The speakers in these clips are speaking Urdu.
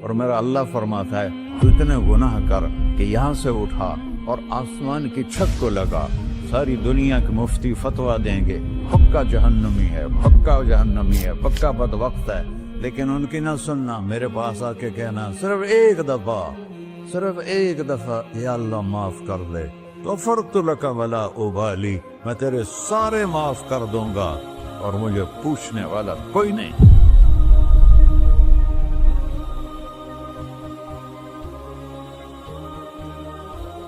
اور میرا اللہ فرماتا ہے تو اتنے گناہ کر کہ یہاں سے اٹھا اور آسمان کی چھت کو لگا، ساری دنیا کے مفتی فتویٰ دیں گے پکا جہنمی ہے، پکا جہنمی ہے، پکا بدبخت ہے، لیکن ان کی نہ سننا، میرے پاس آ کے کہنا صرف ایک دفعہ یا اللہ معاف کر دے، غفرت لک ولا ابالی، میں تیرے سارے معاف کر دوں گا اور مجھے پوچھنے والا کوئی نہیں۔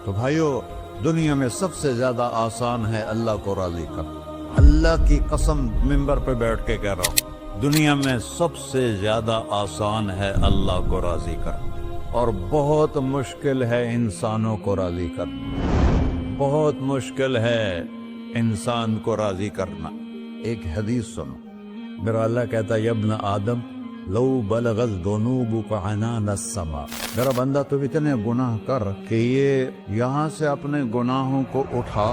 تو بھائیو، دنیا میں سب سے زیادہ آسان ہے اللہ کو راضی کرنا، اللہ کی قسم ممبر پہ بیٹھ کے کہہ رہا ہوں، دنیا میں سب سے زیادہ آسان ہے اللہ کو راضی کرنا، اور بہت مشکل ہے انسانوں کو راضی کرنا، بہت مشکل ہے انسان کو راضی کرنا۔ ایک حدیث سنو، میرا اللہ کہتا ہے ابن آدم لو بلغت ذنوبک عنان السماء، میرا بندہ تو اتنے گناہ کر کہ یہ یہاں سے اپنے گناہوں کو اٹھا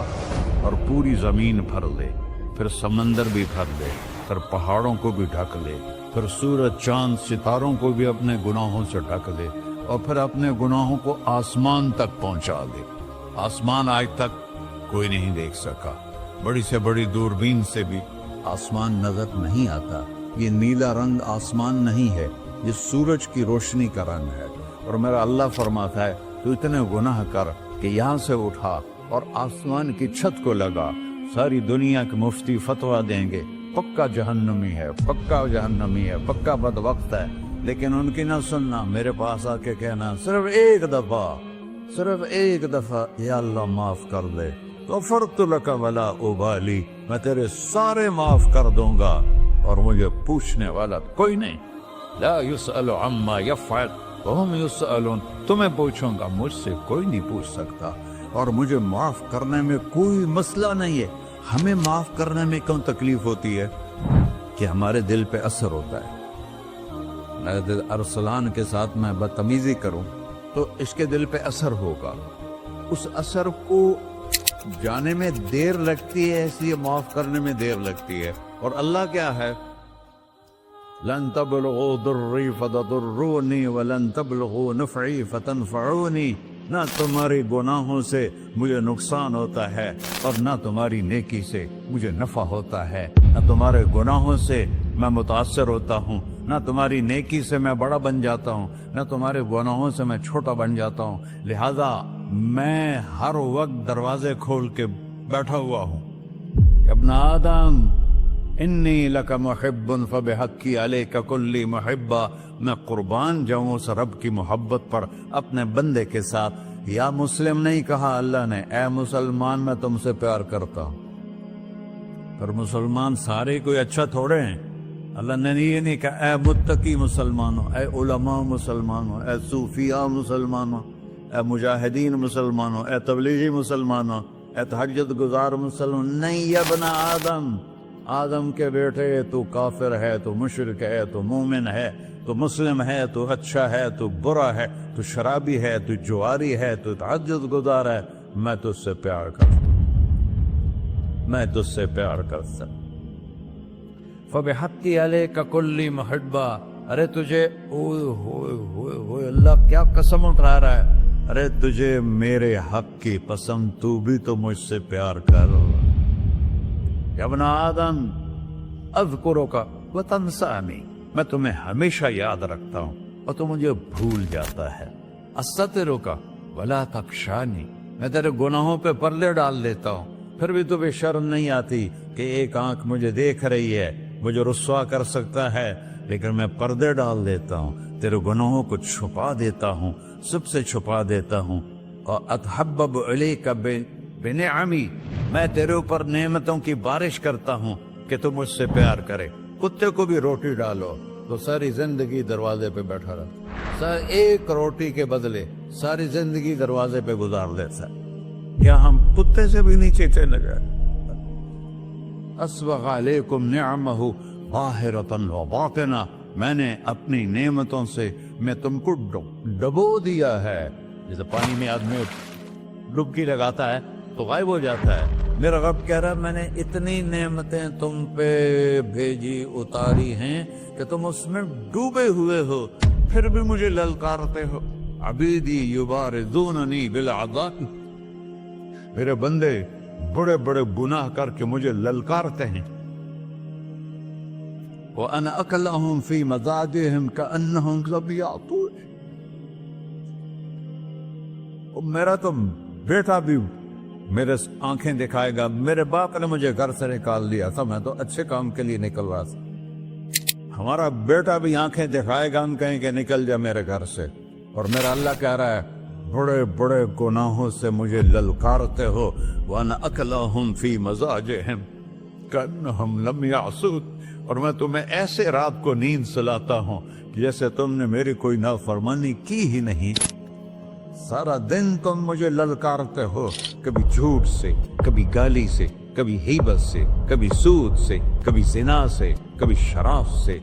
اور پوری زمین بھر لے، پھر سمندر بھی بھر لے، پھر پہاڑوں کو بھی ڈھک لے، پھر سورج چاند ستاروں کو بھی اپنے گناہوں سے ڈھک لے، اور پھر اپنے گناہوں کو آسمان تک پہنچا دے۔ آسمان آج تک کوئی نہیں دیکھ سکا، بڑی سے بڑی دوربین سے بھی آسمان نظر نہیں آتا، یہ نیلا رنگ آسمان نہیں ہے، یہ سورج کی روشنی کا رنگ ہے۔ اور میرا اللہ فرماتا ہے تو اتنے گناہ کر کہ یہاں سے اٹھا اور آسمان کی چھت کو لگا، ساری دنیا کے مفتی فتویٰ دیں گے پکا جہنمی ہے، پکا جہنمی ہے، پکا بدبخت ہے، لیکن ان کی نہ سننا، میرے پاس آ کے کہنا صرف ایک دفعہ یا اللہ معاف کر دے، غفرت لک ولا ابالی، میں تیرے سارے معاف کر دوں گا اور مجھے پوچھنے والا کوئی نہیں۔ لا يسأل عما يفعل وهم يسألون، تمہیں پوچھوں گا، مجھ سے کوئی نہیں پوچھ سکتا، اور مجھے معاف کرنے میں کوئی مسئلہ نہیں ہے۔ ہمیں معاف کرنے میں کیوں تکلیف ہوتی ہے؟ کہ ہمارے دل پہ اثر ہوتا ہے۔ ارسلان کے ساتھ میں بدتمیزی کروں تو اس کے دل پہ اثر ہوگا، اس اثر کو جانے میں دیر لگتی ہے، اس لیے معاف کرنے میں دیر لگتی ہے۔ اور اللہ کیا ہے؟ لن تبلغوا ضري فتضروني ولن تبلغوا نفعي فتنفعوني، نہ تمہاری گناہوں سے مجھے نقصان ہوتا ہے اور نہ تمہاری نیکی سے مجھے نفع ہوتا ہے، نہ تمہارے گناہوں سے میں متاثر ہوتا ہوں، نہ تمہاری نیکی سے میں بڑا بن جاتا ہوں، نہ تمہارے گناہوں سے میں چھوٹا بن جاتا ہوں، لہذا میں ہر وقت دروازے کھول کے بیٹھا ہوا ہوں۔ ابن آدم انی لک محب فبحقی علیک کلی محبہ، میں قربان جاؤں اس رب کی محبت پر اپنے بندے کے ساتھ۔ یا مسلم نہیں کہا اللہ نے، اے مسلمان میں تم سے پیار کرتا ہوں۔ پر مسلمان سارے کوئی اچھا تھوڑے ہیں، اللہ نے یہ نہیں کہا اے متقی مسلمانوں، اے علماء مسلمانوں، اے صوفیاء مسلمانوں، اے مجاہدین مسلمانوں، اے تبلیغی مسلمانوں، اے تہجد گزار مسلمان، نہیں یا ابن آدم، آدم کے بیٹے، تو کافر ہے، تو مشرک ہے، تو مومن ہے، تو مسلم ہے، تو اچھا ہے، تو برا ہے، تو شرابی ہے، تو جواری ہے، تو تہجد گزار ہے، میں تجھ سے پیار کرتا ہوں، میں تجھ سے پیار کرتا ہوں۔ فبحقی علیک کلی محبہ، ارے تجھے اوئے ہوئے ہوئے ہوئے، اللہ کیا قسم اٹھا رہا ہے، ارے تجھے میرے حق کی قسم، تو بھی تو مجھ سے پیار کر۔ یا ابن آدم اذکرک وتنسانی، میں تمہیں ہمیشہ یاد رکھتا ہوں اور تو مجھے بھول جاتا ہے۔ استترک ولا تخشانی، میں تیرے گناہوں پہ پردے ڈال دیتا ہوں، پھر بھی تمہیں شرم نہیں آتی کہ ایک آنکھ مجھے دیکھ رہی ہے، مجھے رسوا کر سکتا ہے، لیکن میں پردے ڈال دیتا ہوں، تیرے گناہوں کو چھپا دیتا ہوں، سب سے چھپا دیتا ہوں۔ اور اتحبب الیک بنعمی، میں تیرے اوپر نعمتوں کی بارش کرتا ہوں کہ تم مجھ سے پیار کرے۔ کتے کو بھی روٹی ڈالو تو ساری زندگی دروازے پہ بیٹھا رہتا، ایک روٹی کے بدلے ساری زندگی دروازے پہ گزار دیتا ہے۔ کیا ہم کتے سے بھی نیچے چلے گئے؟ اسبغ علیکم نعمہ ظاہرۃ وباطنہ، میں نے اپنی نعمتوں سے میں تم کو ڈبو دیا ہے، جیسے پانی میں آدمی ڈبکی لگاتا ہے تو غائب ہو جاتا ہے۔ میرا رب کہہ رہا ہے میں نے اتنی نعمتیں تم پہ بھیجی، اتاری ہیں کہ تم اس میں ڈوبے ہوئے ہو، پھر بھی مجھے للکارتے ہو. عبیدی یبارزوننی بالعذاب، میرے بندے بڑے بڑے گناہ کر کے مجھے للکارتے ہیں. وَأَنَا أَكْلَهُمْ فِي مَزَاجِهِمْ كَأَنَّهُمْ لَمْ يَعْطُونِ. میرا تو بیٹا بھی میرے آنکھیں دکھائے گا. میرے باپ نے مجھے گھر سے نکال دیا تھا، میں تو اچھے کام کے لیے نکل رہا تھا. ہمارا بیٹا بھی آنکھیں دکھائے گا، ہم کہیں کہ نکل جا میرے گھر سے. اور میرا اللہ کہہ رہا ہے بڑے بڑے گناہوں سے مجھے للکارتے ہو. وَأَنَا أَكْلَهُمْ فِي مَزَاجِهِمْ كَأَنَّهُمْ لَمْ يَعْصُونِ. اور میں تمہیں ایسے رات کو نیند سلاتا ہوں جیسے تم نے میری کوئی نافرمانی کی ہی نہیں. سارا دن تم مجھے للکارتے ہو، کبھی جھوٹ سے، کبھی گالی سے، کبھی غیبت سے، کبھی سود سے، کبھی زنا سے، کبھی شراب سے،